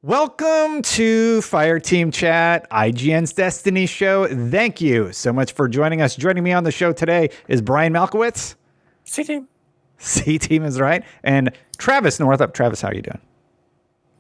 Welcome to Fireteam Chat, IGN's Destiny show. Thank you so much for joining us. Joining me on the show today is Brian Malkowitz. C-Team. C-Team is right. And Travis Northup. Travis, how are you doing?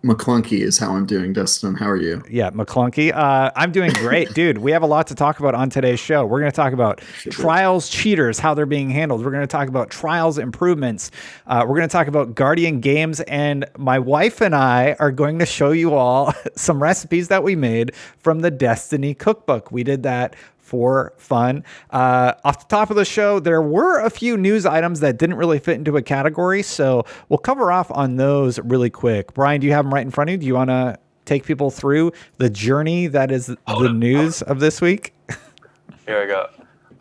McClunky is how I'm doing, Destin. How are you? Yeah, McClunky. I'm doing great. Dude, we have a lot to talk about on today's show. We're going to talk about Trials cheaters, how they're being handled. We're going to talk about Trials improvements. We're going to talk about Guardian games. And my wife and I are going to show you all some recipes that we made from the Destiny cookbook. We did that for fun. Off the top of the show, there were a few news items that didn't really fit into a category, so we'll cover off on those really quick. Brian, do you have them right in front of you? Do you want to take people through the journey that is the news of this week? Here we go.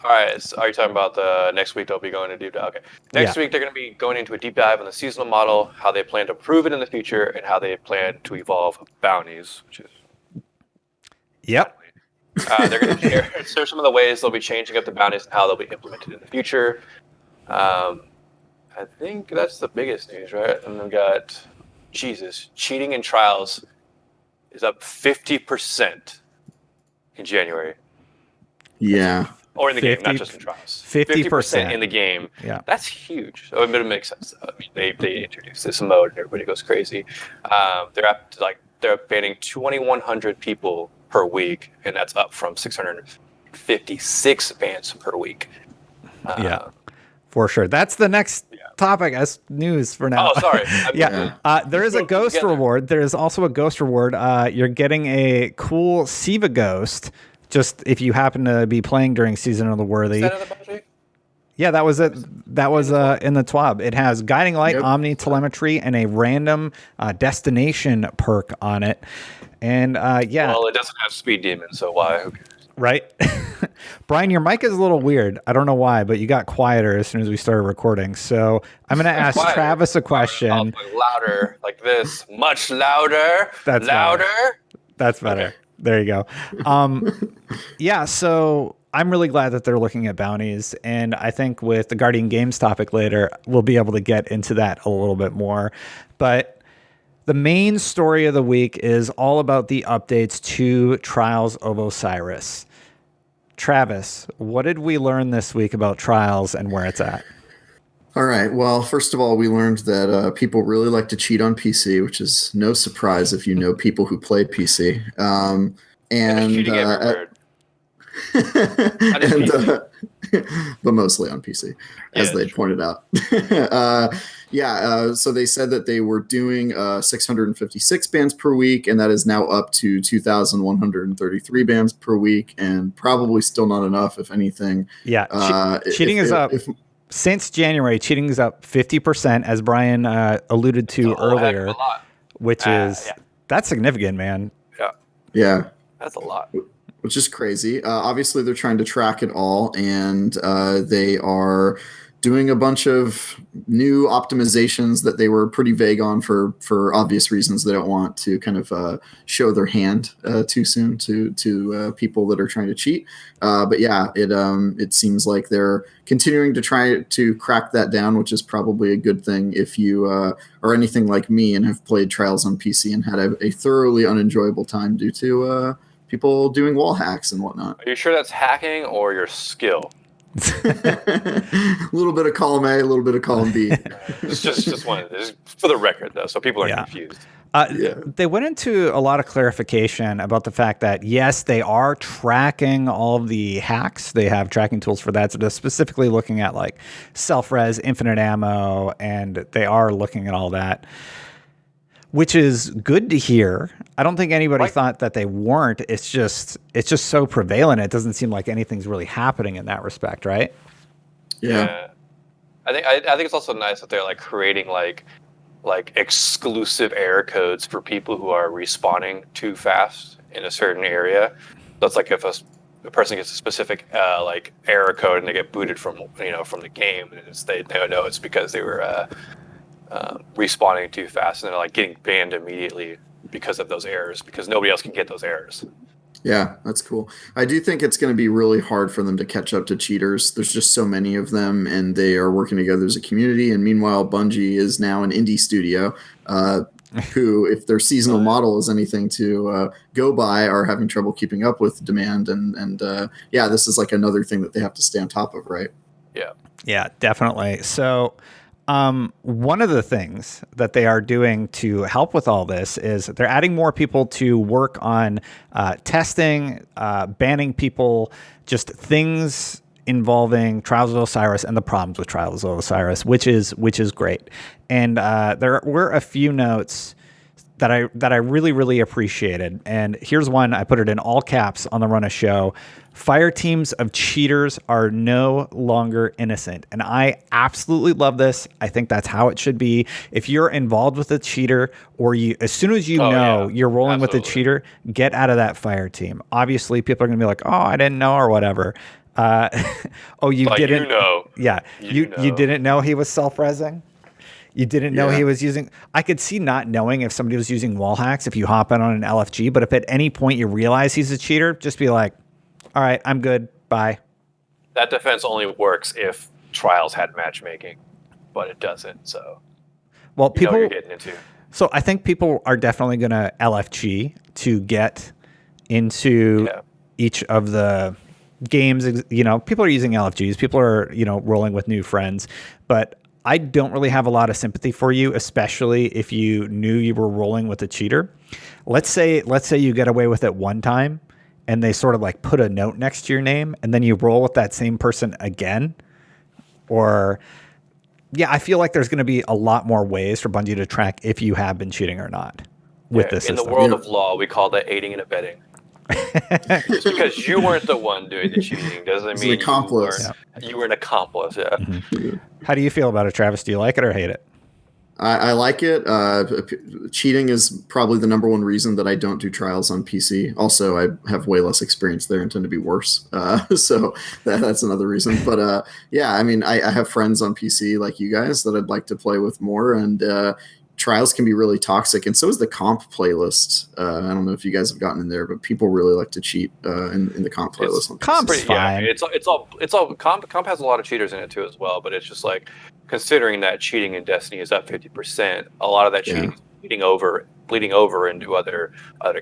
All right, so are you talking about the next week they'll be going to deep dive? Okay. Next week they're going to be going into a deep dive on the seasonal model, how they plan to improve it in the future, and how they plan to evolve bounties, which is... Yep. They're going to share some of the ways they'll be changing up the bounties and how they'll be implemented in the future. I think that's the biggest news, right? And we've got, cheating in Trials is up 50% in January. Yeah. Or in the game, not just in Trials. 50% in the game. Yeah. That's huge. So it makes sense. I mean, they introduced this mode and everybody goes crazy. They're banning 2,100 people per week, and that's up from 656 bans per week. Yeah, for sure. That's the next topic as news for now. Oh, sorry. There is a ghost reward. There is also a ghost reward. You're getting a cool Siva ghost, just if you happen to be playing during Season of the Worthy. Is that in the budget? Yeah, that was it. That was in the TWAB. It has Guiding Light, Omni Telemetry, and a random destination perk on it. And Well, it doesn't have Speed Demon, so why? Who cares? Right. Brian, your mic is a little weird. I don't know why, but you got quieter as soon as we started recording. So I'm going to ask Travis a question. Louder, like this. Much louder. That's louder. Better. That's better. Okay. There you go. So I'm really glad that they're looking at bounties. And I think with the Guardian Games topic later, we'll be able to get into that a little bit more. But the main story of the week is all about the updates to Trials of Osiris. Travis, what did we learn this week about Trials and where it's at? All right. Well, first of all, we learned that people really like to cheat on PC, which is no surprise if you know people who play PC. But mostly on PC, as they pointed out. So they said that they were doing 656 bans per week, and that is now up to 2,133 bans per week, and probably still not enough, if anything. Yeah, cheating is up. Since January, cheating is up 50%, as Brian alluded to earlier, which is that's significant, man. Yeah. That's a lot. Which is crazy. Obviously, they're trying to track it all, and they are doing a bunch of new optimizations that they were pretty vague on for obvious reasons. They don't want to kind of show their hand too soon to people that are trying to cheat. It seems like they're continuing to try to crack that down, which is probably a good thing if you are anything like me and have played Trials on PC and had a thoroughly unenjoyable time due to people doing wall hacks and whatnot. Are you sure that's hacking or your skill? A little bit of column A, a little bit of column B. just for the record, though, so people aren't confused. They went into a lot of clarification about the fact that, yes, they are tracking all of the hacks. They have tracking tools for that. So they're specifically looking at like self-res, infinite ammo, and they are looking at all that, which is good to hear. I don't think anybody thought that they weren't. It's just so prevalent. It doesn't seem like anything's really happening in that respect, right? Yeah. I think it's also nice that they're like creating like exclusive error codes for people who are respawning too fast in a certain area. So it's like if a person gets a specific like error code and they get booted from the game, and they know it's because they were respawning too fast, and they're like getting banned immediately because of those errors, because nobody else can get those errors. Yeah, that's cool. I do think it's going to be really hard for them to catch up to cheaters. There's just so many of them, and they are working together as a community. And meanwhile, Bungie is now an indie studio. who, if their seasonal model is anything to go by, are having trouble keeping up with demand. And this is like another thing that they have to stay on top of, right? Yeah, definitely. So one of the things that they are doing to help with all this is they're adding more people to work on testing, banning people, just things involving Trials of Osiris and the problems with Trials of Osiris, which is great. And there were a few notes that I really, really appreciated. And here's one. I put it in all caps on the Run of Show. Fire teams of cheaters are no longer innocent. And I absolutely love this. I think that's how it should be. If you're involved with a cheater, or as soon as you're rolling with a cheater, get out of that fire team. Obviously, people are going to be like, oh, I didn't know, or whatever. You didn't? You know. Yeah. You didn't know he was self-resing? You didn't know he was using... I could see not knowing if somebody was using wall hacks if you hop in on an LFG, but if at any point you realize he's a cheater, just be like, all right, I'm good. Bye. That defense only works if Trials had matchmaking, but it doesn't. So, well, people know what you're getting into. So I think people are definitely going to LFG to get into each of the games. People are using LFGs. People are rolling with new friends, but I don't really have a lot of sympathy for you, especially if you knew you were rolling with a cheater. Let's say you get away with it one time, and they sort of like put a note next to your name, and then you roll with that same person again. Or, I feel like there's going to be a lot more ways for Bungie to track if you have been cheating or not with this system. In the world of law, we call that aiding and abetting. Just because you weren't the one doing the cheating doesn't mean you were an accomplice. Yeah. Mm-hmm. How do you feel about it, Travis? Do you like it or hate it? I like it. Cheating is probably the number one reason that I don't do Trials on PC. Also, I have way less experience there and tend to be worse. So that's another reason. But I have friends on PC like you guys that I'd like to play with more. And Trials can be really toxic. And so is the comp playlist. I don't know if you guys have gotten in there, but people really like to cheat in the comp playlist. Comp's fine. Yeah, it's all comp has a lot of cheaters in it too as well. But it's just like, considering that cheating in Destiny is up 50%, a lot of that cheating is bleeding over into other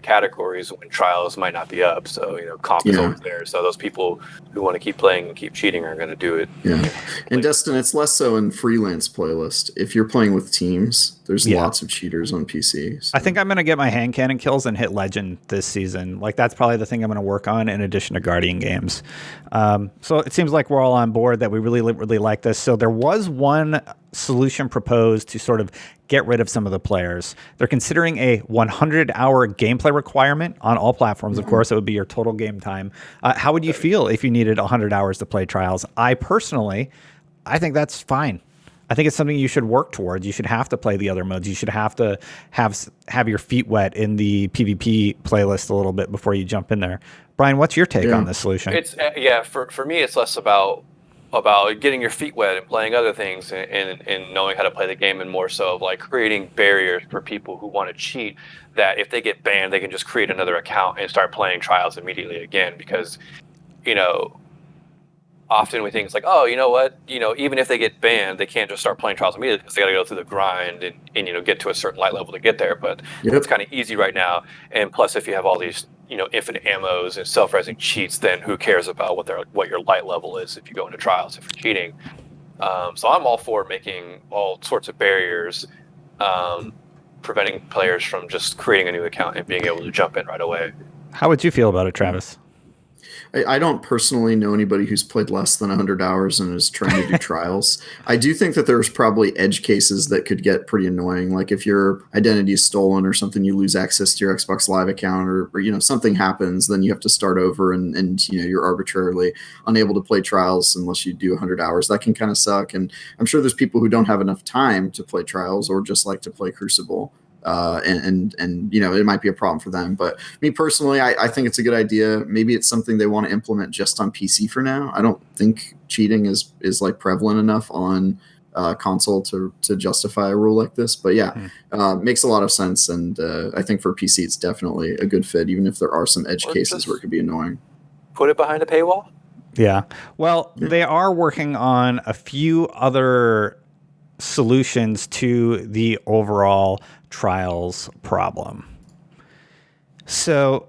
categories when Trials might not be up. So comp is always there. So those people who want to keep playing and keep cheating are going to do it. Yeah. In Destin, it's less so in freelance playlist. If you're playing with teams, there's lots of cheaters on PC. So. I think I'm going to get my hand cannon kills and hit Legend this season. Like that's probably the thing I'm going to work on in addition to Guardian games. So it seems like we're all on board that we really, really like this. So there was one solution proposed to sort of get rid of some of the players. They're considering a 100-hour gameplay requirement on all platforms. Of course, it would be your total game time. How would you feel if you needed 100 hours to play Trials? I think that's fine. I think it's something you should work towards. You should have to play the other modes. You should have to have your feet wet in the PvP playlist a little bit before you jump in there. Brian, what's your take on this solution? It's for me, it's less about getting your feet wet and playing other things and knowing how to play the game, and more so of like creating barriers for people who want to cheat, that if they get banned, they can just create another account and start playing Trials immediately again. Because, often we think it's like, oh, you know what? Even if they get banned, they can't just start playing Trials immediately because they got to go through the grind and get to a certain light level to get there. But it's kind of easy right now. And plus, if you have all these infinite ammos and self-resing cheats, then who cares about what your light level is if you go into Trials if you're cheating? So I'm all for making all sorts of barriers, preventing players from just creating a new account and being able to jump in right away. How would you feel about it, Travis? I don't personally know anybody who's played less than 100 hours and is trying to do Trials. I do think that there's probably edge cases that could get pretty annoying. Like if your identity is stolen or something, you lose access to your Xbox Live account, or something happens, then you have to start over and you're arbitrarily unable to play Trials unless you do 100 hours. That can kind of suck. And I'm sure there's people who don't have enough time to play Trials or just like to play Crucible. And it might be a problem for them, but me personally, I think it's a good idea. Maybe it's something they want to implement just on PC for now. I don't think cheating is like prevalent enough on console to justify a rule like this, but makes a lot of sense. And I think for PC, it's definitely a good fit, even if there are some edge cases where it could be annoying. Put it behind a paywall. Yeah. Well, they are working on a few other solutions to the overall Trials problem. So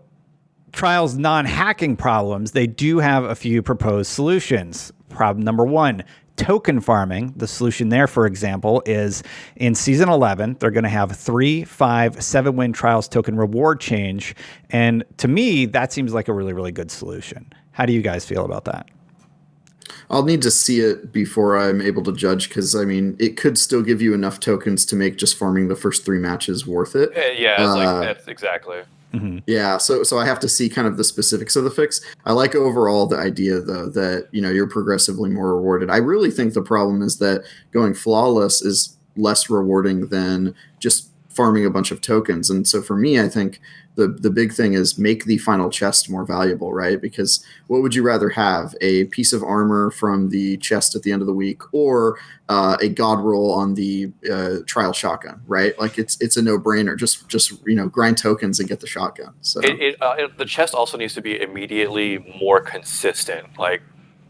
Trials non-hacking problems, they do have a few proposed solutions. Problem number 1, token farming. The solution there, for example, is in Season 11, they're going to have 3, 5, 7-win Trials token reward change. And to me, that seems like a really, really good solution. How do you guys feel about that? I'll need to see it before I'm able to judge, because, I mean, it could still give you enough tokens to make just farming the first 3 matches worth it. Yeah, it's that's exactly. Mm-hmm. Yeah, so I have to see kind of the specifics of the fix. I like overall the idea, though, that, you know, you're progressively more rewarded. I really think the problem is that going flawless is less rewarding than just farming a bunch of tokens. And so for me, I think the big thing is make the final chest more valuable, right? Because what would you rather have? A piece of armor from the chest at the end of the week, or a god roll on the trial shotgun, right? Like it's a no-brainer. Just you know, grind tokens and get the shotgun. So the chest also needs to be immediately more consistent. Like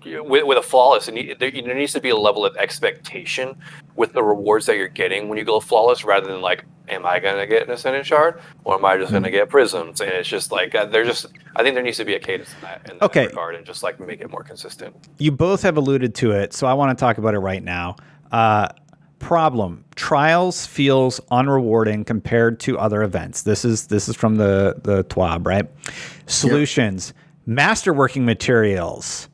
with a flawless, there needs to be a level of expectation with the rewards that you're getting when you go flawless, rather than like, am I going to get an Ascendant Shard, or am I just going to get Prisms? And it's just like, I think there needs to be a cadence in that regard, and just like make it more consistent. You both have alluded to it, so I want to talk about it right now. Problem: Trials feels unrewarding compared to other events. This is from the TWAB, right? Solutions: yep. Masterworking materials.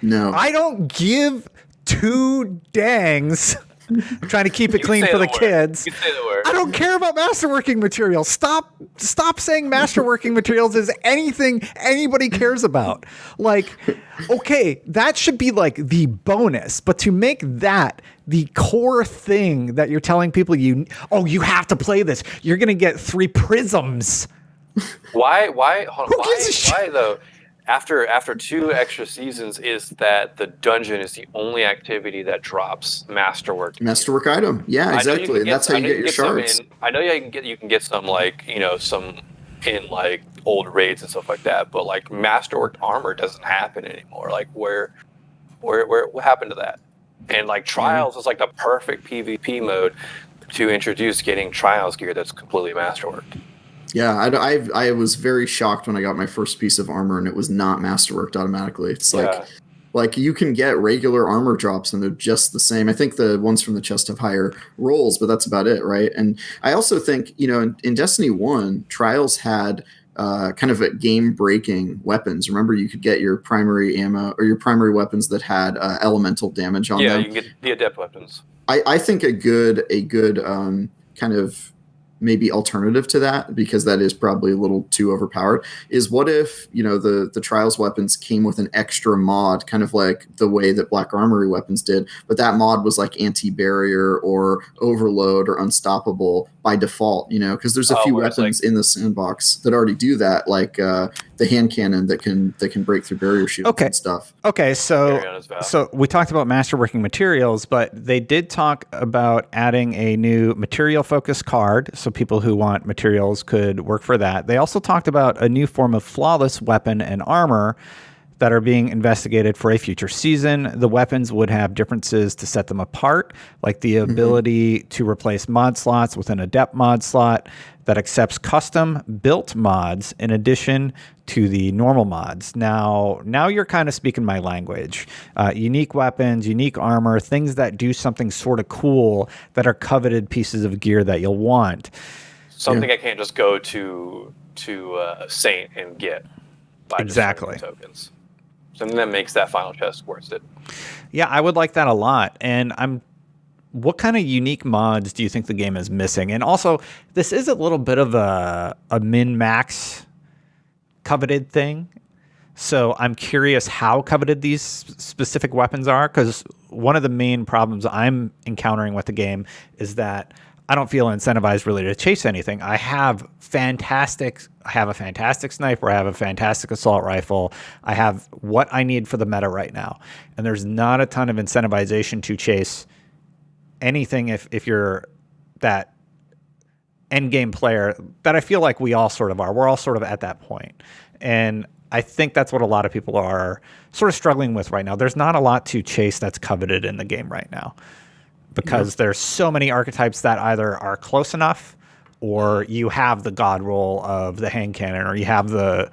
No, I don't give 2 dangs. I'm trying to keep it clean for the kids. You can say the word. I don't care about masterworking materials. Stop saying masterworking materials is anything anybody cares about. Like, okay, that should be like the bonus, but to make that the core thing that you're telling people you have to play this. You're going to get 3 prisms. Why though? After 2 extra seasons, is that the dungeon is the only activity that drops masterwork item. Yeah, exactly. That's how you get your shards. I know you can get some, like, you know, some in like old raids and stuff like that, but like masterworked armor doesn't happen anymore. Like where what happened to that? And like Trials is like the perfect PvP mode to introduce getting Trials gear that's completely masterworked. Yeah, I was very shocked when I got my first piece of armor and it was not masterworked automatically. It's like you can get regular armor drops and they're just the same. I think the ones from the chest have higher rolls, but that's about it, right? And I also think, you know, in Destiny 1, Trials had kind of a game-breaking weapons. Remember, you could get your primary ammo or your primary weapons that had elemental damage on them. Yeah, you can get the adept weapons. I think a good kind of maybe alternative to that, because that is probably a little too overpowered, is what if, you know, the Trials weapons came with an extra mod, kind of like the way that Black Armory weapons did, but that mod was like anti-barrier or overload or unstoppable by default, you know, because there's a few weapons in the sandbox that already do that, like the hand cannon that can break through barrier shields and stuff. Okay, so we talked about masterworking materials, but they did talk about adding a new material-focused card, so people who want materials could work for that. They also talked about a new form of flawless weapon and armor that are being investigated for a future season. The weapons would have differences to set them apart, like the ability to replace mod slots with an adept mod slot that accepts custom built mods in addition to the normal mods. Now you're kind of speaking my language. Unique weapons, unique armor, things that do something sort of cool that are coveted pieces of gear that you'll want. Something I can't just go to Saint and get by exactly tokens. Something that makes that final chest worth it. Yeah, I would like that a lot. And what kind of unique mods do you think the game is missing? And also, this is a little bit of a min-max coveted thing. So I'm curious how coveted these specific weapons are, because one of the main problems I'm encountering with the game is that I don't feel incentivized really to chase anything. I have a fantastic sniper. I have a fantastic assault rifle. I have what I need for the meta right now. And there's not a ton of incentivization to chase anything if you're that end game player that I feel like we all sort of are. We're all sort of at that point. And I think that's what a lot of people are sort of struggling with right now. There's not a lot to chase that's coveted in the game right now. because there's so many archetypes that either are close enough, or you have the god roll of the hand cannon, or you have the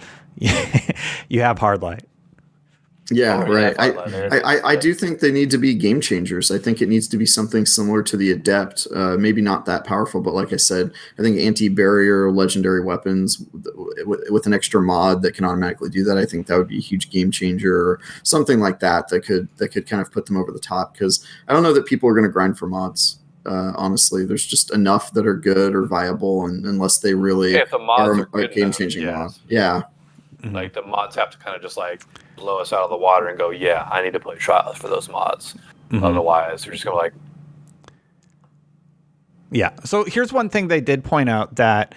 you have hardlight. Yeah, right. I do think they need to be game changers. I think it needs to be something similar to the Adept. Maybe not that powerful, but like I said, I think anti-barrier legendary weapons with an extra mod that can automatically do that. I think that would be a huge game changer, or something like that could kind of put them over the top. Because I don't know that people are going to grind for mods. Honestly, there's just enough that are good or viable, and unless they really if the mods are a game-changing mod. Yeah. Like the mods have to kind of just like blow us out of the water and go, yeah, I need to play Trials for those mods. Otherwise, they're just going to like. Yeah. So here's one thing they did point out that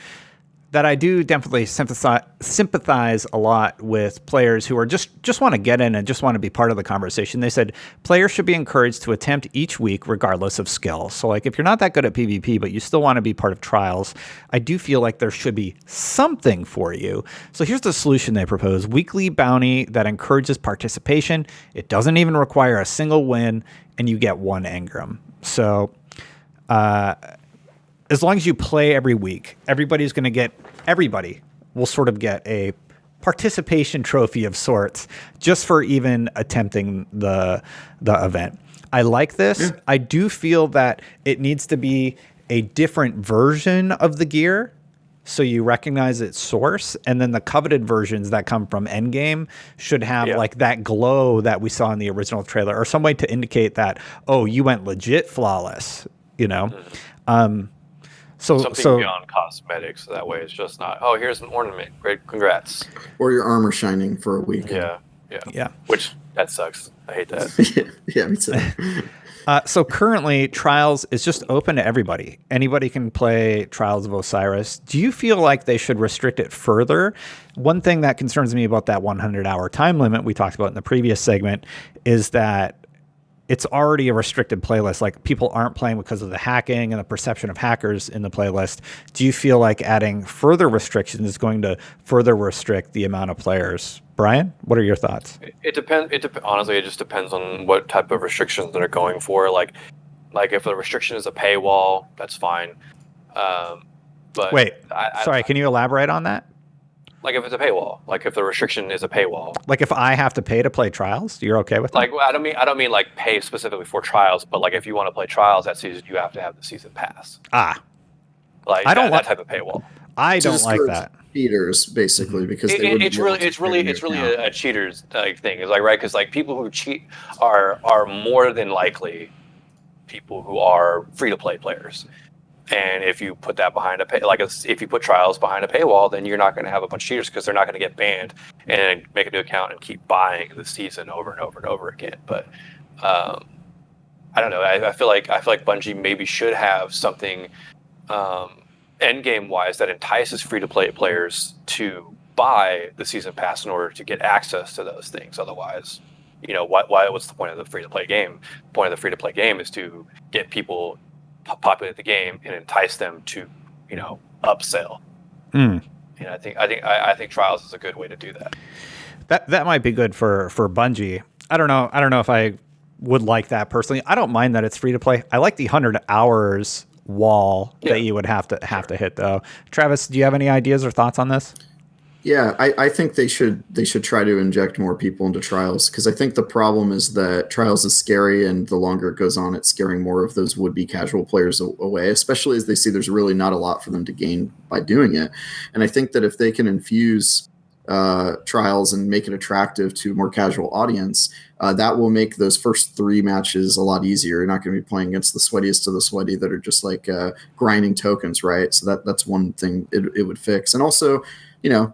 I do definitely sympathize a lot with players who are just want to get in and just want to be part of the conversation. They said players should be encouraged to attempt each week regardless of skill. So like if you're not that good at PvP, but you still want to be part of Trials, I do feel like there should be something for you. So here's the solution they propose. Weekly bounty that encourages participation. It doesn't even require a single win, and you get 1 engram. So as long as you play every week, everybody will sort of get a participation trophy of sorts just for even attempting the event. I like this. Yeah. I do feel that it needs to be a different version of the gear, so you recognize its source, and then the coveted versions that come from Endgame should have like that glow that we saw in the original trailer, or some way to indicate that, oh, you went legit flawless, you know? Something beyond cosmetics. That way it's just not, oh, here's an ornament. Great, congrats. Or your armor shining for a week. Yeah. Which, that sucks. I hate that. Yeah, me too. So currently, Trials is just open to everybody. Anybody can play Trials of Osiris. Do you feel like they should restrict it further? One thing that concerns me about that 100-hour time limit we talked about in the previous segment is that it's already a restricted playlist. Like, people aren't playing because of the hacking and the perception of hackers in the playlist. Do you feel like adding further restrictions is going to further restrict the amount of players? Brian, what are your thoughts? It depends. Honestly, it just depends on what type of restrictions they're going for. Like if the restriction is a paywall, that's fine. But wait, sorry, can you elaborate on that? Like if it's a paywall, like if the restriction is a paywall. Like if I have to pay to play Trials, you're okay with that? Like I don't mean like pay specifically for Trials, but like if you want to play Trials that season, you have to have the season pass. Like I don't like that type of paywall. I don't like that. Cheaters, basically, because it's really a cheaters thing. It's like, right, because like people who cheat are more than likely people who are free to play players. And if you put that behind if you put Trials behind a paywall, then you're not going to have a bunch of cheaters, because they're not going to get banned and make a new account and keep buying the season over and over and over again. But I don't know. I feel like Bungie maybe should have something endgame wise that entices free to play players to buy the season pass in order to get access to those things. Otherwise, you know, what's the point of the free to play game? The point of the free to play game is to get people populate the game and entice them to, you know, upsell. And I think Trials is a good way to do that. That might be good for Bungie. I don't know if I would like that personally. I don't mind that it's free to play. I like the 100 hours wall that you would have to hit, though. Travis, do you have any ideas or thoughts on this? Yeah, I think they should try to inject more people into Trials, because I think the problem is that Trials is scary, and the longer it goes on, it's scaring more of those would-be casual players away, especially as they see there's really not a lot for them to gain by doing it. And I think that if they can infuse Trials and make it attractive to a more casual audience, that will make those first 3 matches a lot easier. You're not going to be playing against the sweatiest of the sweaty that are just like grinding tokens, right? So that's one thing it would fix. And also, you know,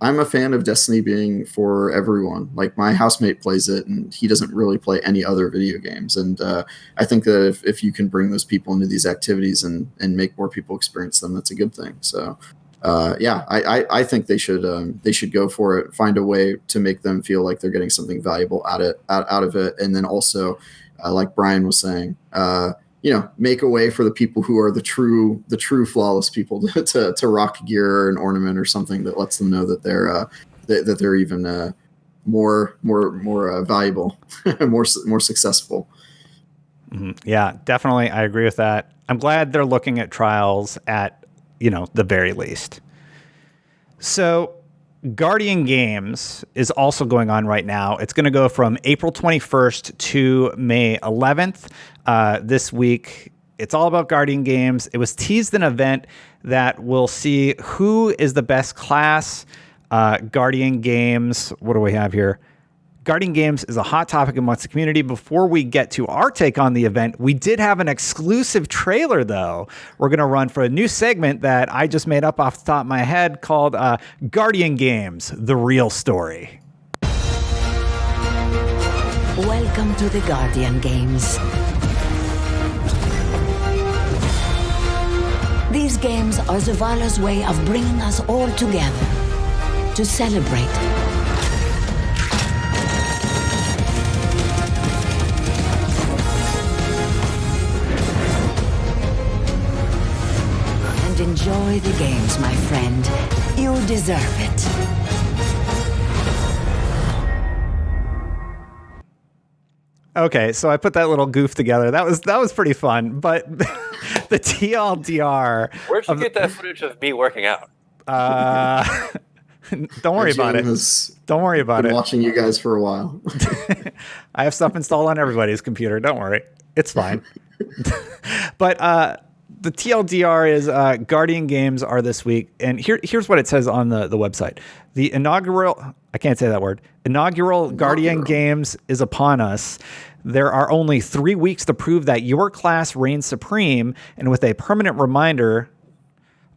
I'm a fan of Destiny being for everyone. Like, my housemate plays it, and he doesn't really play any other video games. And I think that if you can bring those people into these activities and make more people experience them, that's a good thing. So, I think they should go for it, find a way to make them feel like they're getting something valuable out of it, and then also, like Brian was saying, you know, make a way for the people who are the true flawless people to rock gear or an ornament or something that lets them know that they're even more valuable, more successful. Yeah, definitely. I agree with that. I'm glad they're looking at trials at, the very least. So Guardian Games is also going on right now. It's going to go from April 21st to May 11th. This week, it's all about Guardian Games. It was teased an event that will see who is the best class. Guardian Games, what do we have here? Guardian Games is a hot topic amongst the community. Before we get to our take on the event, we did have an exclusive trailer, though. We're going to run for a new segment that I just made up off the top of my head called Guardian Games, The Real Story. Welcome to the Guardian Games. These games are Zavala's way of bringing us all together to celebrate. Enjoy the games, my friend. You deserve it. Okay, so I put that little goof together. That was pretty fun. But the TLDR. Where'd you get that footage of me working out? Don't worry about it. Don't worry about it. Watching you guys for a while. I have stuff installed on everybody's computer. Don't worry. It's fine. But the TLDR is Guardian Games are this week. And here's what it says on the website. The inaugural Guardian Games is upon us. There are only 3 weeks to prove that your class reigns supreme, and with a permanent reminder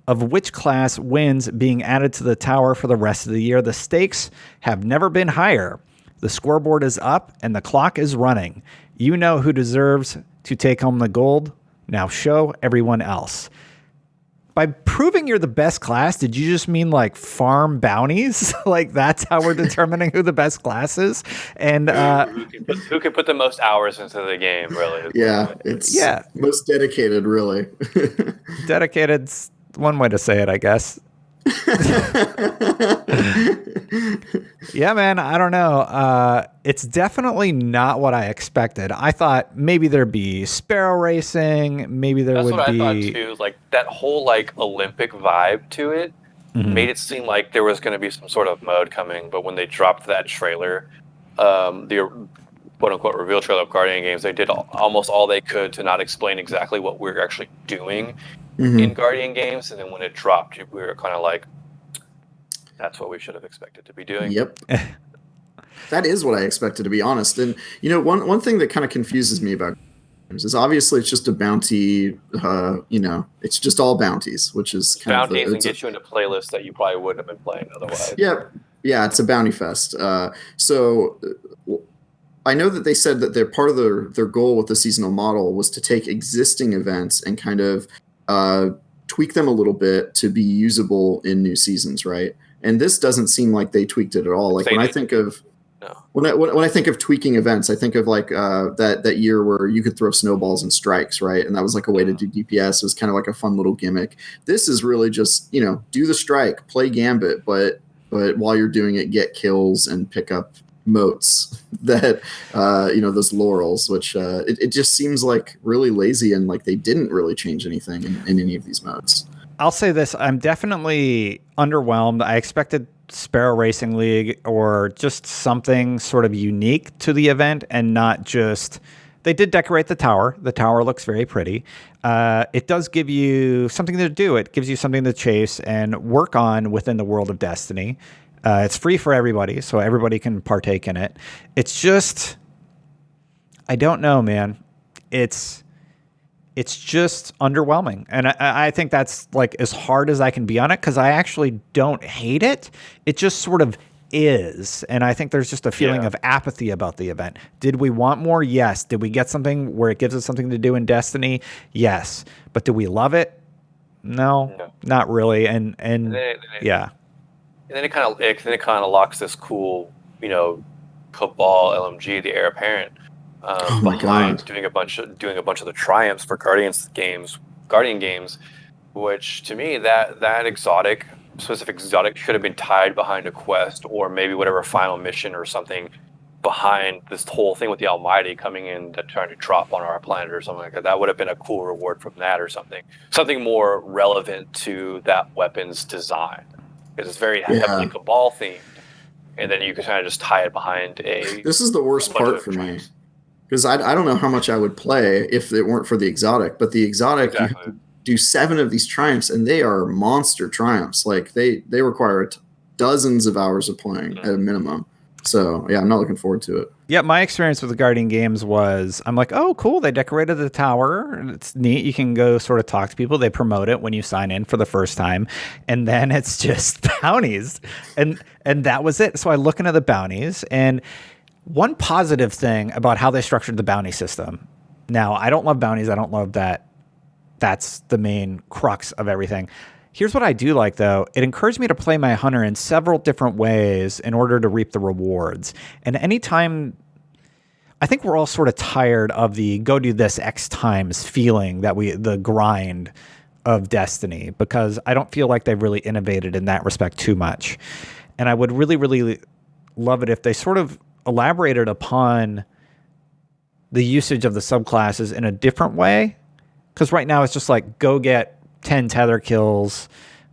of which class wins being added to the tower for the rest of the year. The stakes have never been higher. The scoreboard is up and the clock is running. You know who deserves to take home the gold. Now show everyone else. By proving you're the best class, did you just mean like farm bounties? Like that's how we're determining who the best class is? And who can put the most hours into the game, really? Yeah, it's most dedicated, really. Dedicated's one way to say it, I guess. Yeah, man, I don't know. It's definitely not what I expected. I thought maybe there'd be sparrow racing, maybe there would be... That's what I thought too. Like that whole like Olympic vibe to it made it seem like there was going to be some sort of mode coming. But when they dropped that trailer, the quote unquote reveal trailer of Guardian Games, they did almost all they could to not explain exactly what we're actually doing in Guardian Games. And then when it dropped, we were kind of like, that's what we should have expected to be doing. Yep. That is what I expected, to be honest. And, one thing that kind of confuses me about games is obviously it's just a bounty, it's just all bounties, which is kind bounties and get you into playlists that you probably wouldn't have been playing otherwise. Yeah. Yeah, it's a bounty fest. So I know that they said that they're part of their goal with the seasonal model was to take existing events and kind of tweak them a little bit to be usable in new seasons, right? And this doesn't seem like they tweaked it at all. Like when I think of when I think of tweaking events, I think of like that year where you could throw snowballs and strikes, right? And that was like a way to do DPS. It was kind of like a fun little gimmick. This is really just do the strike, play Gambit, but while you're doing it, get kills and pick up moats that those laurels, which it just seems like really lazy and like they didn't really change anything in any of these modes. I'll say this, I'm definitely underwhelmed. I expected Sparrow Racing League or just something sort of unique to the event and not just... They did decorate the tower. The tower looks very pretty. It does give you something to do. It gives you something to chase and work on within the world of Destiny. It's free for everybody, so everybody can partake in it. It's just... I don't know, man. It's just underwhelming. And I think that's like as hard as I can be on it because I actually don't hate it. It just sort of is. And I think there's just a feeling of apathy about the event. Did we want more? Yes. Did we get something where it gives us something to do in Destiny? Yes. But do we love it? No. Not really. And yeah. And then it kind of locks this cool, Cabal LMG, the heir apparent. Behind doing a bunch of the triumphs for Guardian games, which to me that specific exotic should have been tied behind a quest or maybe whatever final mission or something behind this whole thing with the Almighty coming in to trying to drop on our planet or something like that. That would have been a cool reward from that or something. Something more relevant to that weapon's design. Because it's very heavily Cabal themed. And then you can kind of just tie it behind a... This is the worst part for me. Because I don't know how much I would play if it weren't for the exotic. But the exotic, you have to do 7 of these triumphs, and they are monster triumphs. Like, they require dozens of hours of playing at a minimum. So, yeah, I'm not looking forward to it. Yeah, my experience with the Guardian games was, I'm like, oh, cool, they decorated the tower. It's neat. You can go sort of talk to people. They promote it when you sign in for the first time. And then it's just bounties. And that was it. So I look into the bounties. And one positive thing about how they structured the bounty system. Now, I don't love bounties. I don't love that. That's the main crux of everything. Here's what I do like, though. It encouraged me to play my hunter in several different ways in order to reap the rewards. And anytime, I think we're all sort of tired of the go do this X times feeling that the grind of Destiny, because I don't feel like they've really innovated in that respect too much. And I would really, really love it if they sort of elaborated upon the usage of the subclasses in a different way. Because right now it's just like, go get 10 tether kills,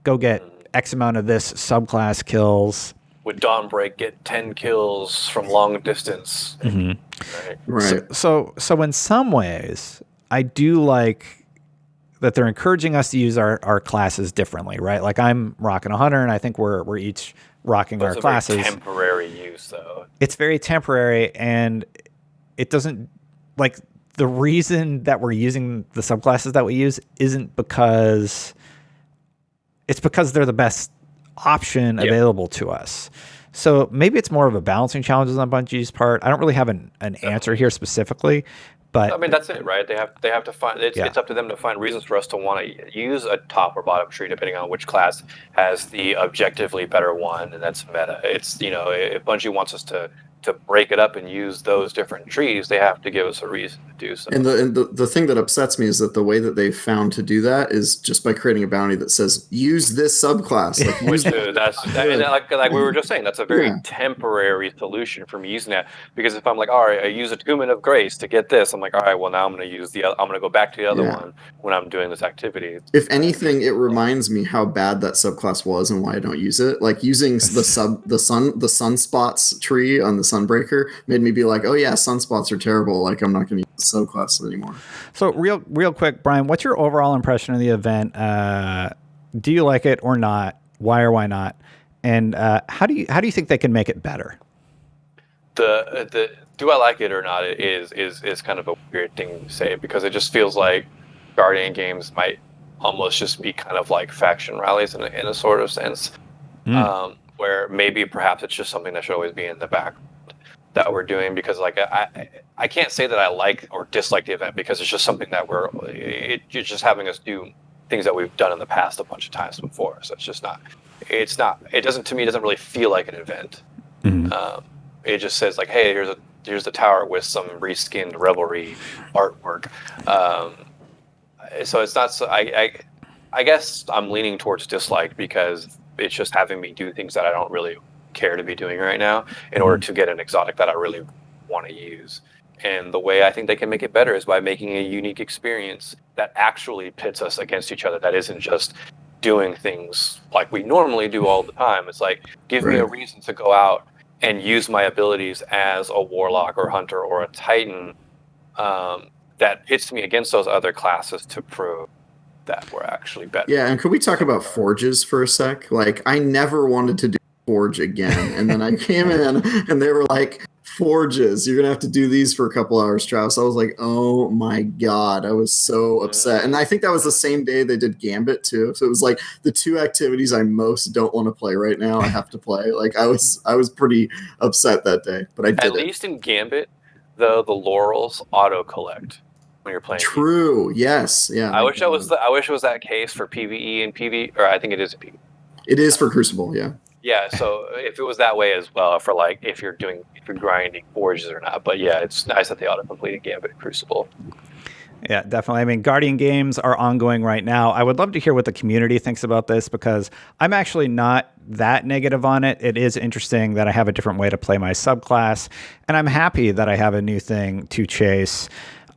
go get X amount of this subclass kills. With Dawnbreak, get 10 kills from long distance. Mm-hmm. Right. So in some ways, I do like that they're encouraging us to use our classes differently, right? Like I'm rocking a hunter, and I think we're each rocking our classes. Very temporary use, though. It's very temporary, and it doesn't like. The reason that we're using the subclasses that we use isn't because they're the best option available to us. So maybe it's more of a balancing challenge on Bungie's part. I don't really have an answer here specifically, but I mean, that's it, right? They have to find, it's up to them to find reasons for us to want to use a top or bottom tree, depending on which class has the objectively better one. And that's meta. It's, if Bungie wants us to break it up and use those different trees, they have to give us a reason to do so. And the thing that upsets me is that the way that they've found to do that is just by creating a bounty that says, use this subclass. Like, like we were just saying, that's a very temporary solution for me using that. Because if I'm like, all right, I use a Tumen of Grace to get this, I'm like, all right, well, now I'm going to go back to the other one when I'm doing this activity. If anything, it reminds me how bad that subclass was and why I don't use it. Like using the sunspots tree on the Sunbreaker made me be like, oh yeah, sunspots are terrible. Like I'm not going to use the subclass anymore. So real quick, Brian, what's your overall impression of the event? Do you like it or not? Why or why not? And how do you think they can make it better? The do I like it or not is kind of a weird thing to say, because it just feels like Guardian games might almost just be kind of like faction rallies in a sort of sense, where maybe perhaps it's just something that should always be in the back that we're doing, because like I can't say that I like or dislike the event, because it's just something that you're just having us do things that we've done in the past a bunch of times before. So it doesn't really feel like an event. It just says like, hey, here's the tower with some reskinned Revelry artwork. So it's not so, I guess I'm leaning towards dislike, because it's just having me do things that I don't really care to be doing right now in order to get an exotic that I really want to use. And the way I think they can make it better is by making a unique experience that actually pits us against each other, that isn't just doing things like we normally do all the time. It's like, give me a reason to go out and use my abilities as a warlock or hunter or a titan that hits me against those other classes to prove that we're actually better. Yeah, and could we talk about forges for a sec? Like, I never wanted to do forge again, and then I came in and they were like, forges, you're gonna have to do these for a couple hours, Travis. I was like, oh my god, I was so upset. And I think that was the same day they did Gambit too, so it was like the two activities I most don't want to play right now I have to play. Like I was pretty upset that day, but I did at least in Gambit the laurels auto collect when you're playing. True. Yes. Yeah. I wish it was that case for PvE and PvE, or I think it is a PvE. It is for Crucible. Yeah. Yeah, so if it was that way as well, for like if you're grinding forges or not. But yeah, it's nice that they auto-completed Gambit and Crucible. Yeah, definitely. I mean, Guardian games are ongoing right now. I would love to hear what the community thinks about this because I'm actually not that negative on it. It is interesting that I have a different way to play my subclass, and I'm happy that I have a new thing to chase.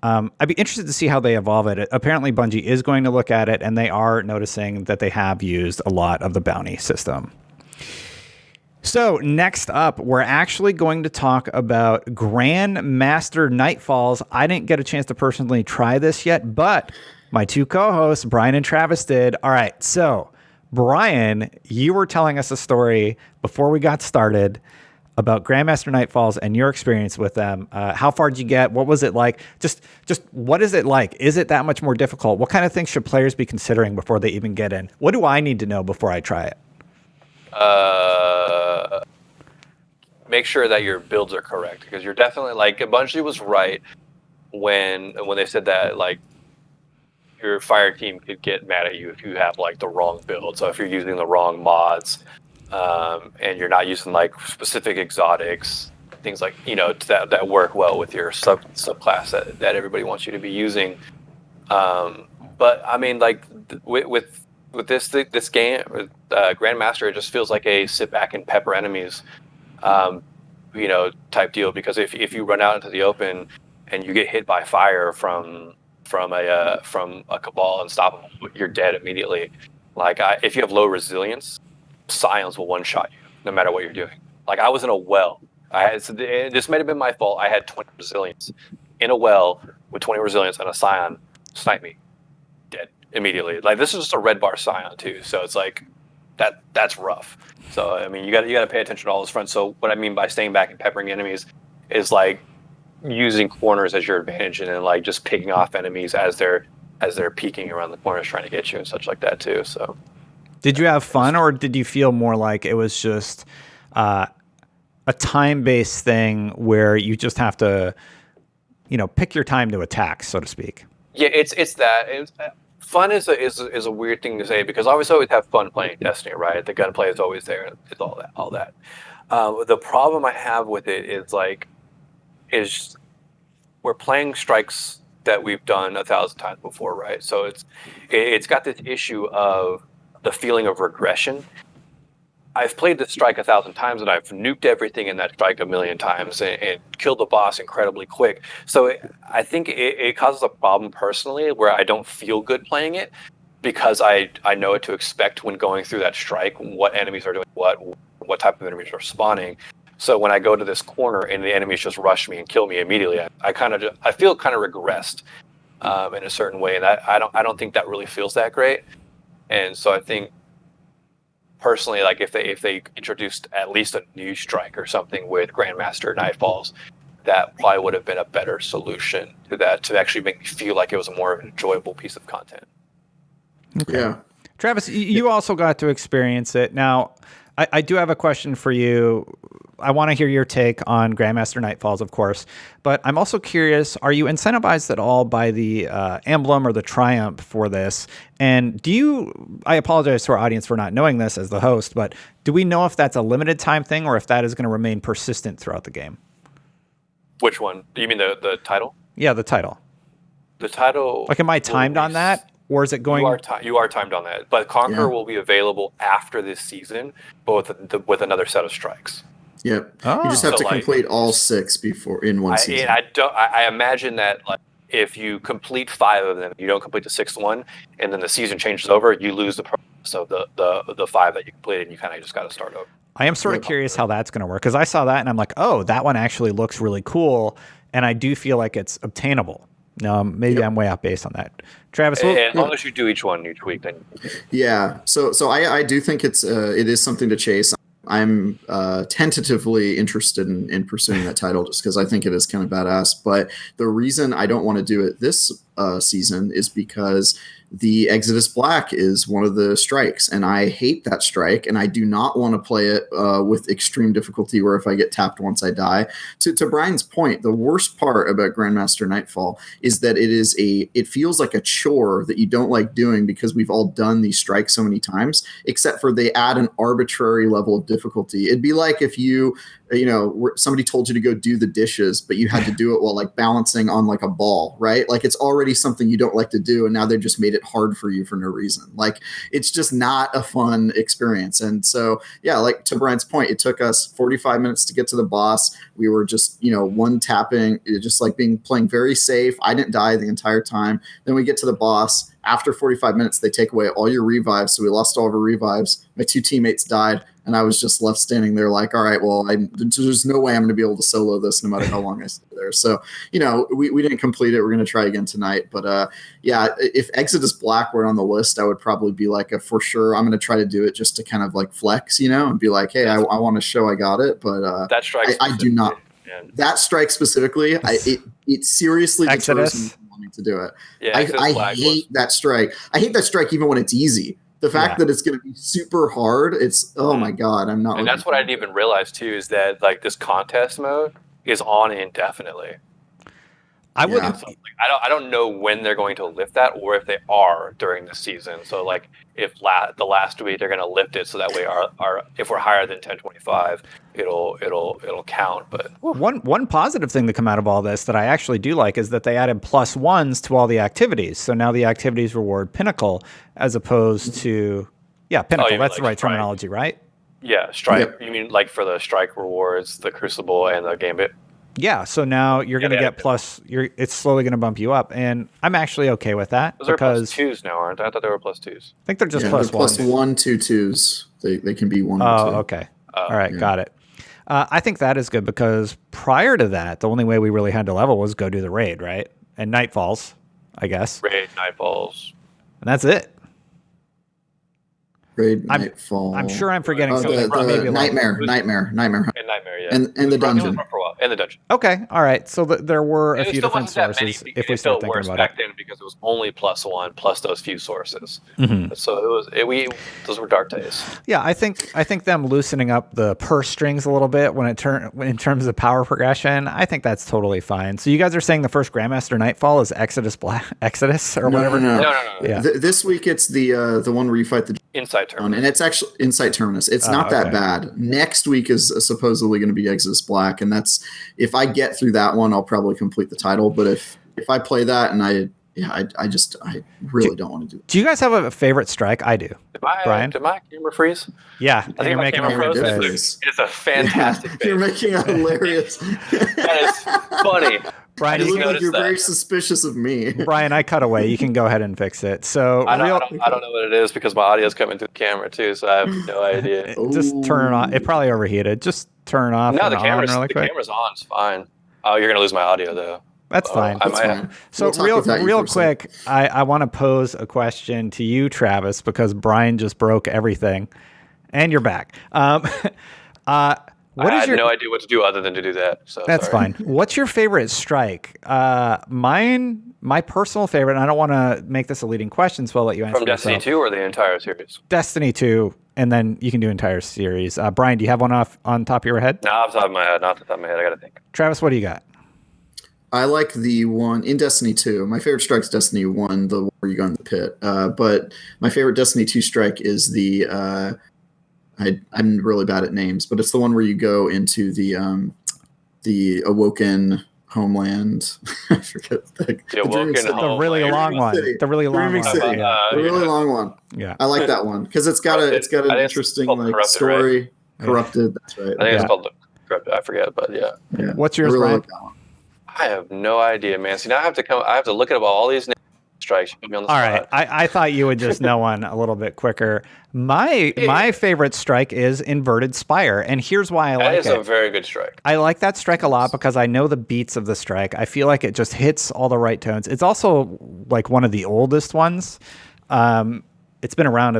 I'd be interested to see how they evolve it. Apparently, Bungie is going to look at it, and they are noticing that they have used a lot of the bounty system. So next up, we're actually going to talk about Grandmaster Nightfalls. I didn't get a chance to personally try this yet, but my two co-hosts, Brian and Travis, did. All right, so Brian, you were telling us a story before we got started about Grandmaster Nightfalls and your experience with them. How far did you get? What was it like? Just what is it like? Is it that much more difficult? What kind of things should players be considering before they even get in? What do I need to know before I try it? Make sure that your builds are correct because you're definitely like Bungie was right when they said that like your fire team could get mad at you if you have like the wrong build. So if you're using the wrong mods and you're not using like specific exotics, things like that work well with your subclass that everybody wants you to be using. But I mean like with this game, Grandmaster, it just feels like a sit back and pepper enemies, type deal. Because if you run out into the open and you get hit by fire from a cabal unstoppable, you're dead immediately. Like if you have low resilience, Scions will one shot you no matter what you're doing. Like I was in a well. This might have been my fault. I had 20 resilience in a well with 20 resilience, and a Scion sniped me. Dead immediately. Like this is just a red bar Scion too, so it's like that's rough. So I mean, you got to pay attention to all those fronts. So what I mean by staying back and peppering enemies is like using corners as your advantage, and then like just picking off enemies as they're peeking around the corners trying to get you and such like that too. So did you have fun, or did you feel more like it was just a time-based thing where you just have to pick your time to attack, so to speak? Yeah, it's that. Fun is a weird thing to say because I always have fun playing Destiny, right? The gunplay is always there. It's all that. The problem I have with it is we're playing strikes that we've done 1,000 times before, right? So it's got this issue of the feeling of regression. I've played this strike 1,000 times and I've nuked everything in that strike 1,000,000 times and killed the boss incredibly quick. So I think it causes a problem personally where I don't feel good playing it because I know what to expect when going through that strike, what enemies are doing, what type of enemies are spawning. So when I go to this corner and the enemies just rush me and kill me immediately, I feel kind of regressed in a certain way, and I don't think that really feels that great. And so I think personally, like if they introduced at least a new strike or something with Grandmaster Nightfalls, that probably would have been a better solution to that, to actually make me feel like it was a more enjoyable piece of content. Okay. Yeah. Travis, you also got to experience it. Now, I do have a question for you. I want to hear your take on Grandmaster Nightfalls, of course, but I'm also curious, are you incentivized at all by the emblem or the triumph for this? And I apologize to our audience for not knowing this as the host, but do we know if that's a limited time thing or if that is going to remain persistent throughout the game? Which one? Do you mean the title? Yeah, the title. The title. Like, am I timed on that? Or is it going? You are timed on that, but Conqueror will be available after this season, but with another set of strikes. Yep. Oh. You just have to complete all 6 in one season. I imagine that like if you complete 5 of them, you don't complete the 6th one, and then the season changes over, you lose the progress of the 5 that you completed, and you kind of just got to start over. I am sort of curious how that's going to work because I saw that and I'm like, oh, that one actually looks really cool, and I do feel like it's obtainable. Maybe I'm way off base on that. Travis, as long as you do each one each week, then yeah. So I do think it is something to chase. I'm tentatively interested in pursuing that title just because I think it is kind of badass. But the reason I don't want to do it this season is because the Exodus Black is one of the strikes, and I hate that strike, and I do not want to play it with extreme difficulty where if I get tapped once I die. To Brian's point, the worst part about Grandmaster Nightfall is that it feels like a chore that you don't like doing because we've all done these strikes so many times, except for they add an arbitrary level of difficulty. It'd be like if somebody told you to go do the dishes, but you had to do it while like balancing on like a ball, right? Like it's already already something you don't like to do, and now they just made it hard for you for no reason. Like, it's just not a fun experience. And so, yeah, like to Brian's point, it took us 45 minutes to get to the boss. We were just, one tapping, just like playing very safe. I didn't die the entire time. Then we get to the boss. After 45 minutes, they take away all your revives. So we lost all of our revives. My 2 teammates died, and I was just left standing there like, all right, well, there's no way I'm going to be able to solo this no matter how long I stay there. So, we didn't complete it. We're going to try again tonight. But, yeah, if Exodus Black were on the list, I would probably be like, for sure, I'm going to try to do it just to kind of like flex, and be like, hey, I want to show I got it. But that strikes I do not. That strike specifically, it seriously deters me from wanting to do it. Yeah, I hate that strike. I hate that strike even when it's easy. The fact that it's going to be super hard, it's my god, I'm not. And that's what I didn't even realize too, is that like this contest mode is on indefinitely. I wouldn't. So, I don't know when they're going to lift that, or if they are during the season. So like if the last week they're going to lift it, so that way our if we're higher than 1025, it'll count. But one positive thing to come out of all this that I actually do like is that they added +1s to all the activities. So now the activities reward Pinnacle as opposed to Pinnacle. That's like the right strike. terminology, right? Yeah, strike. Yep. You mean like for the strike rewards, the Crucible and the Gambit? Yeah, so now you're going to get plus. It's slowly going to bump you up, and I'm actually okay with that. Those are +2s now, aren't they? I thought they were +2s. I think they're just they're +1s. +1, 2, 2s. They can be 1 or 2. Oh, okay. All right, got it. I think that is good because prior to that, the only way we really had to level was go do the raid, right? And Nightfalls, I guess. Raid, Nightfalls. And that's it. Raid, Nightfall. I'm sure I'm forgetting something. The Maybe Nightmare. And Nightmare, yeah. And the dungeon. For a while. And the dungeon. Okay, all right. So there were a And it few still different wasn't that many, sources if we it start felt thinking worse about back it. then because it was only +1 plus those few sources. Mm-hmm. So those were dark days. Yeah, I think them loosening up the purse strings a little bit in terms of power progression, I think that's totally fine. So you guys are saying the first Grandmaster Nightfall is Exodus or whatever? No. Yeah. This week it's the one where you fight the Inside Terminus. and it's actually Inside Terminus. It's not that bad. Next week is supposedly going to be Exodus Black, and that's if I get through that one, I'll probably complete the title. But if I play that and I really don't want to do it. Do you guys have a favorite strike? I do. Brian? Did my camera freeze? Yeah, I think my camera froze. It's a fantastic face. You're making a hilarious. That is funny. Brian, You you look can, like you're very suspicious of me. Brian, I cut away. You can go ahead and fix it. So I don't know what it is because my audio's coming through the camera too, so I have no idea. just turn it on. It probably overheated. Just turn it off. No, and the camera's on really quick. on. It's fine. Oh, you're gonna lose my audio though. That's fine. That's fine. So We'll talk without you real for a sec. quick, I want to pose a question to you, Travis, because Brian just broke everything, and you're back. I had no idea what to do other than to do that. So That's sorry. fine. What's your favorite strike? My personal favorite, and I don't want to make this a leading question, so I'll let you answer From Destiny yourself. 2 or the entire series? Destiny 2, and then you can do entire series. Brian, do you have one on top of your head? No, off the top of my head. Not off the top of my head. I gotta think. Travis, what do you got? I like the one in Destiny 2. My favorite strike's Destiny 1, the one where you go in the pit. But my favorite Destiny 2 strike is the I'm really bad at names, but it's the one where you go into the Awoken homeland. I forget The Awoken The really long one. The really long Dreaming one. City. Yeah. The really long one. Yeah. I like that one because it's got an I think interesting it's called like Corrupted, story. right? Corrupted. That's right. I think Yeah. it's called Corrupted. I forget, but yeah. What's I yours, really Brian? like that one. I have no idea, man. See, now I have to look at all these strikes. You put me on the All spot. right. I thought you would just know one a little bit quicker. My favorite strike is Inverted Spire, and here's why I like That is it. a very good strike. I like that strike a lot because I know the beats of the strike. I feel like it just hits all the right tones. It's also like one of the oldest ones. It's been around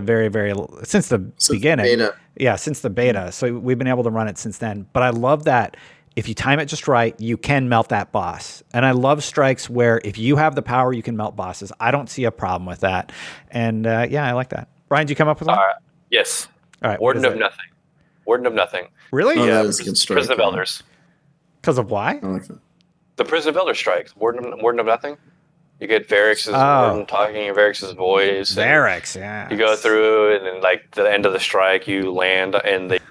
since the beginning. Beta. Yeah, since the beta. So we've been able to run it since then. But I love that if you time it just right, you can melt that boss. And I love strikes where if you have the power, you can melt bosses. I don't see a problem with that. And yeah, I like that. Brian, did you come up with one? All right. Yes. All right. Warden of Nothing. Warden of Nothing. Really? Oh, Yeah. that is a good strike. Prison of Elders. Because of why? I like that. The Prison of Elders strikes. Warden of Nothing. You get Varrix's warden talking in Varrix's voice. and Varrix, yeah. You go through, and then like the end of the strike, you land in the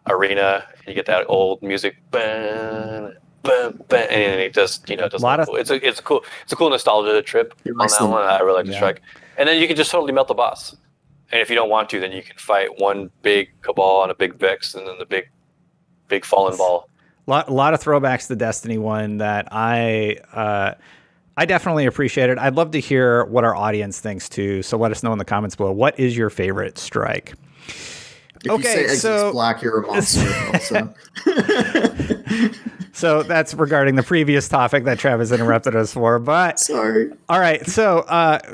arena. And you get that old music. and it just does Lot cool. It's a cool nostalgia trip on that one. I really like the strike. And then you can just totally melt the boss. And if you don't want to, then you can fight one big Cabal and a big Vex, and then the big fallen ball. Lot of throwbacks to the Destiny 1 that I definitely appreciated. I'd love to hear what our audience thinks too. So let us know in the comments below. What is your favorite strike? If you say Exodus Black, you're a monster. Also. So that's regarding the previous topic that Travis interrupted us for. But sorry. All right. So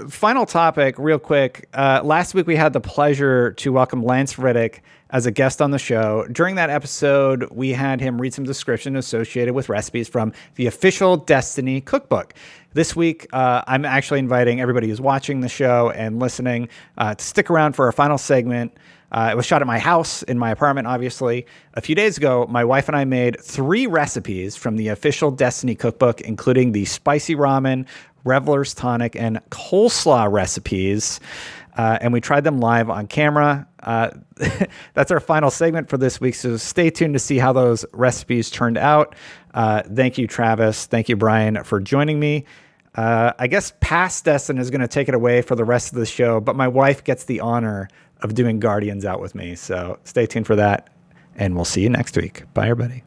final topic, real quick. Last week we had the pleasure to welcome Lance Riddick as a guest on the show. During that episode, we had him read some description associated with recipes from the official Destiny cookbook. This week, I'm actually inviting everybody who's watching the show and listening to stick around for our final segment. It was shot at my house, in my apartment, obviously. A few days ago, my wife and I made 3 recipes from the official Destiny cookbook, including the spicy ramen, Reveler's Tonic, and coleslaw recipes. And we tried them live on camera. That's our final segment for this week, so stay tuned to see how those recipes turned out. Thank you, Travis. Thank you, Brian, for joining me. I guess past Destin is going to take it away for the rest of the show, but my wife gets the honor of doing Guardians out with me. So stay tuned for that, and we'll see you next week. Bye, everybody.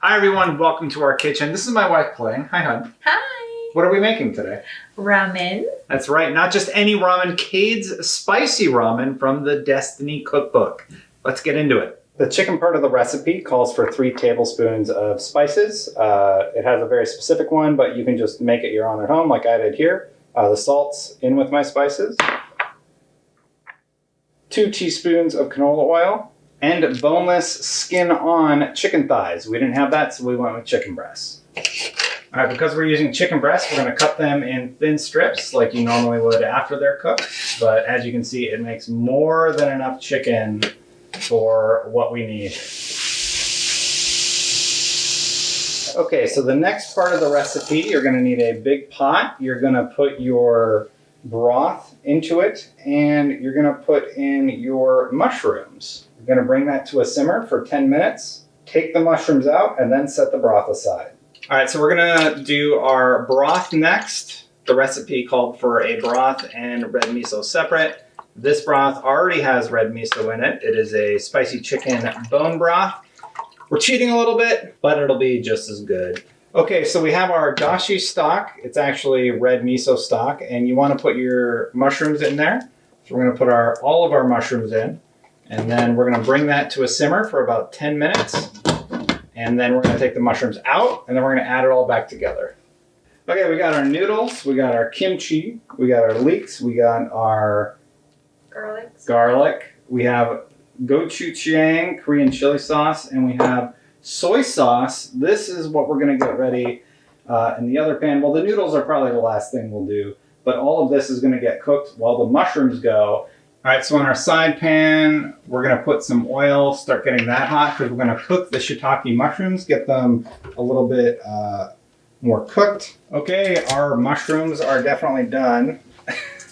Hi, everyone. Welcome to our kitchen. This is my wife playing. Hi, hon. Hi. What are we making today? Ramen. That's right. Not just any ramen, Cade's spicy ramen from the Destiny cookbook. Let's get into it. The chicken part of the recipe calls for 3 tablespoons of spices. It has a very specific one, but you can just make it your own at home like I did here. The salt's in with my spices. 2 teaspoons of canola oil, and boneless skin-on chicken thighs. We didn't have that, so we went with chicken breasts. All right, because we're using chicken breasts, we're going to cut them in thin strips like you normally would after they're cooked. But as you can see, it makes more than enough chicken for what we need. Okay, so the next part of the recipe, you're going to need a big pot. You're going to put your broth into it, and you're going to put in your mushrooms. You're going to bring that to a simmer for 10 minutes, take the mushrooms out, and then set the broth aside. All right, so we're going to do our broth next. The recipe called for a broth and red miso separate. This broth already has red miso in it. It is a spicy chicken bone broth. We're cheating a little bit, but it'll be just as good. Okay, so we have our dashi stock. It's actually red miso stock, and you want to put your mushrooms in there. So we're going to put all of our mushrooms in, and then we're going to bring that to a simmer for about 10 minutes. And then we're going to take the mushrooms out, and then we're going to add it all back together. Okay, we got our noodles, we got our kimchi, we got our leeks, we got our garlic. We have gochujang, Korean chili sauce, and we have soy sauce. This is what we're going to get ready in the other pan. Well, the noodles are probably the last thing we'll do, but all of this is going to get cooked while the mushrooms go. All right, so in our side pan, we're going to put some oil, start getting that hot, because we're going to cook the shiitake mushrooms, get them a little bit more cooked. Okay, our mushrooms are definitely done.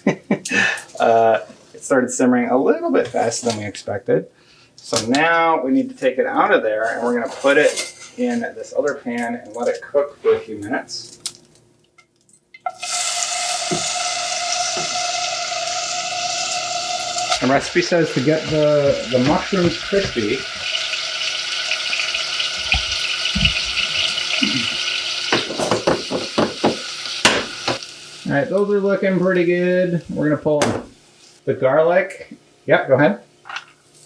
It started simmering a little bit faster than we expected. So now we need to take it out of there, and we're going to put it in this other pan and let it cook for a few minutes. The recipe says to get the mushrooms crispy. All right, those are looking pretty good. We're going to pull the garlic. Yep, go ahead.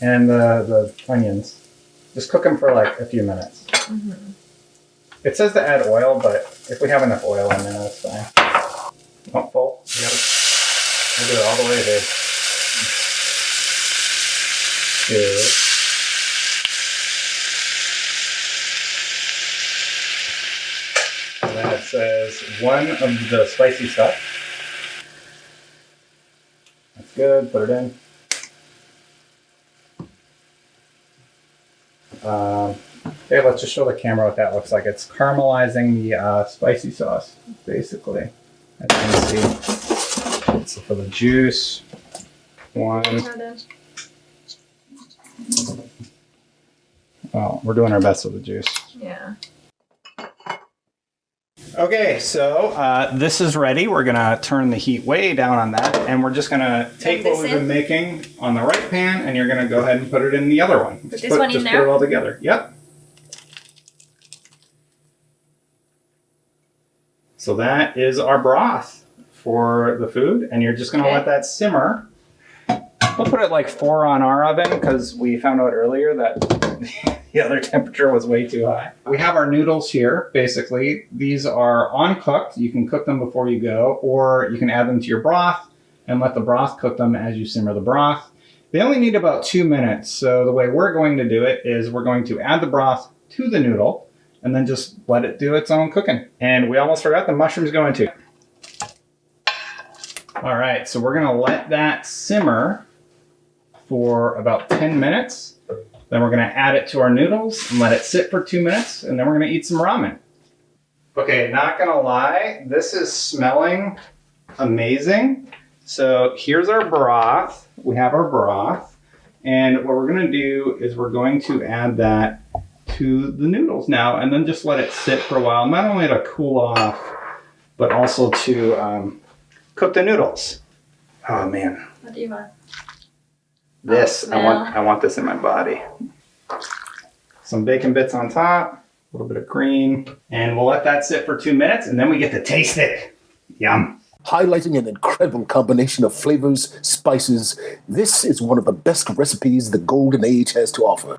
And the onions. Just cook them for like a few minutes. Mm-hmm. It says to add oil, but if we have enough oil in there, that's fine. Not full. We'll do it all the way there. Good. And then it says 1 of the spicy stuff. That's good. Put it in. Okay, let's just show the camera what that looks like. It's caramelizing the spicy sauce, basically. As you can see. So for the juice, 1. Well, we're doing our best with the juice. Yeah. Okay, so this is ready. We're gonna turn the heat way down on that, and we're just gonna take what we've been making on the right pan, and you're gonna go ahead and put it in the other one. Put this one in there? Just put it all together. Yep. So that is our broth for the food, and you're just gonna let that simmer. We'll put it like 4 on our oven because we found out earlier that the other temperature was way too high. We have our noodles here, basically. These are uncooked. You can cook them before you go, or you can add them to your broth and let the broth cook them as you simmer the broth. They only need about 2 minutes, so the way we're going to do it is we're going to add the broth to the noodle and then just let it do its own cooking. And we almost forgot the mushrooms going too. All right, so we're gonna let that simmer for about 10 minutes. Then we're gonna add it to our noodles and let it sit for 2 minutes, and then we're gonna eat some ramen. Okay, not gonna lie, this is smelling amazing. So here's our broth. We have our broth, and what we're gonna do is we're going to add that to the noodles now, and then just let it sit for a while, not only to cool off, but also to cook the noodles. Oh man. What do you want? This, I want this in my body. Some bacon bits on top, a little bit of green, and we'll let that sit for 2 minutes, and then we get to taste it. Yum. Highlighting an incredible combination of flavors, spices, this is one of the best recipes the Golden Age has to offer.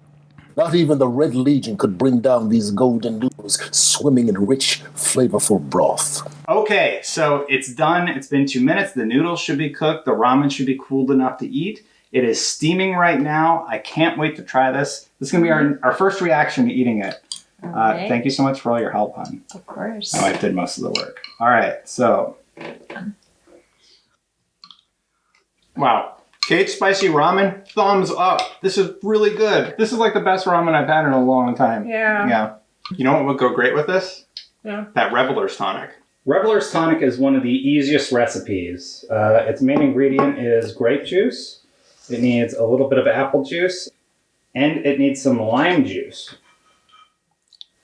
Not even the Red Legion could bring down these golden noodles swimming in rich, flavorful broth. Okay, so it's done. It's been 2 minutes. The noodles should be cooked. The ramen should be cooled enough to eat. It is steaming right now. I can't wait to try this. This is going to be our first reaction to eating it. Okay. Thank you so much for all your help, hon. Of course. My wife did most of the work. All right, so. Wow. Cage spicy ramen, thumbs up. This is really good. This is like the best ramen I've had in a long time. Yeah. Yeah. You know what would go great with this? Yeah. That Reveler's Tonic. Reveler's Tonic is one of the easiest recipes. Its main ingredient is grape juice. It needs a little bit of apple juice, and it needs some lime juice.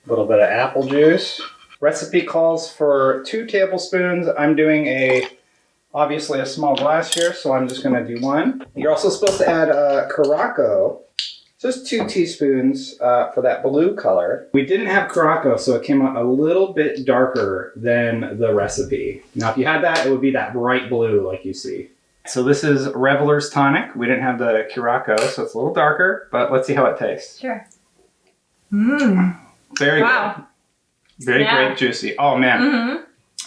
A little bit of apple juice. Recipe calls for 2 tablespoons. I'm doing obviously a small glass here, so I'm just going to do 1. You're also supposed to add Curaçao, just 2 teaspoons for that blue color. We didn't have Curaçao, so it came out a little bit darker than the recipe. Now, if you had that, it would be that bright blue like you see. So this is Reveler's Tonic. We didn't have the Curaçao, so it's a little darker, but let's see how it tastes. Sure. Mmm. Very wow. good. Very grape juicy. Oh, man. Mm-hmm.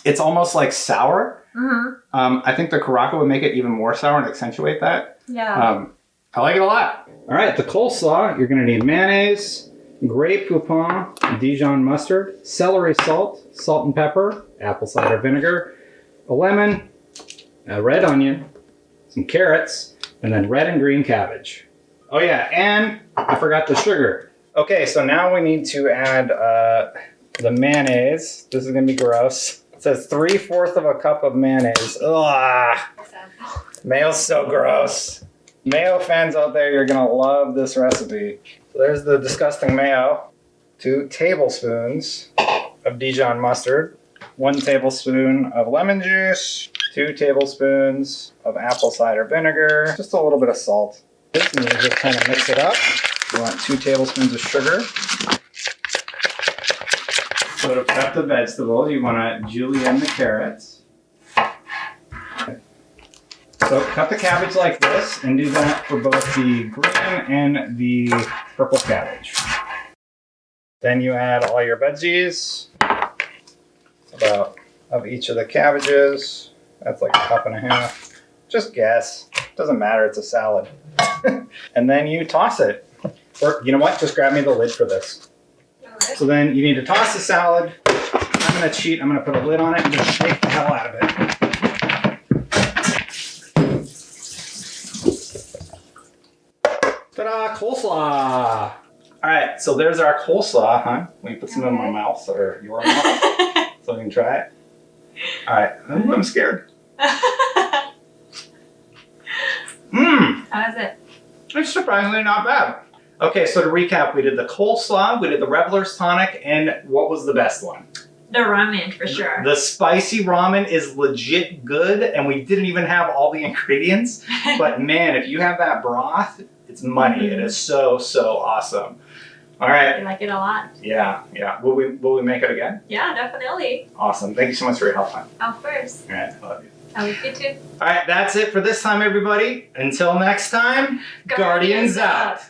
It's almost like sour. Mm-hmm. I think the Curaçao would make it even more sour and accentuate that. Yeah. I like it a lot. All right, the coleslaw, you're going to need mayonnaise, grape poupon, Dijon mustard, celery salt, salt and pepper, apple cider vinegar, a lemon, a red onion, some carrots, and then red and green cabbage. Oh yeah, and I forgot the sugar. Okay, so now we need to add the mayonnaise. This is going to be gross. It says 3/4 cup of mayonnaise. Ugh. Mayo's so gross. Mayo fans out there, you're going to love this recipe. So there's the disgusting mayo. 2 tablespoons of Dijon mustard. 1 tablespoon of lemon juice. 2 tablespoons of apple cider vinegar. Just a little bit of salt. And you just kind of mix it up. You want 2 tablespoons of sugar. So to prep the vegetables, you want to julienne the carrots. So cut the cabbage like this, and do that for both the green and the purple cabbage. Then you add all your veggies, about of each of the cabbages. That's like 1.5 cups. Just guess. Doesn't matter, it's a salad. And then you toss it. Or you know what? Just grab me the lid for this. So then you need to toss the salad. I'm going to cheat. I'm going to put a lid on it and just shake the hell out of it. Ta-da! Coleslaw! Alright, so there's our coleslaw, huh? Let me put some in my mouth, or your mouth, so I can try it. Alright, I'm scared. How is it? It's surprisingly not bad. Okay, so to recap, we did the coleslaw, we did the Reveler's Tonic, and what was the best one? The ramen for sure. The spicy ramen is legit good, and we didn't even have all the ingredients. But man, if you have that broth, it's money. It is so awesome. All right. I like it a lot. Yeah. Will we make it again? Yeah, definitely. Awesome. Thank you so much for your help, hon. Of course. All right. I love you. I love you too. All right. That's it for this time, everybody. Until next time, Guardians out.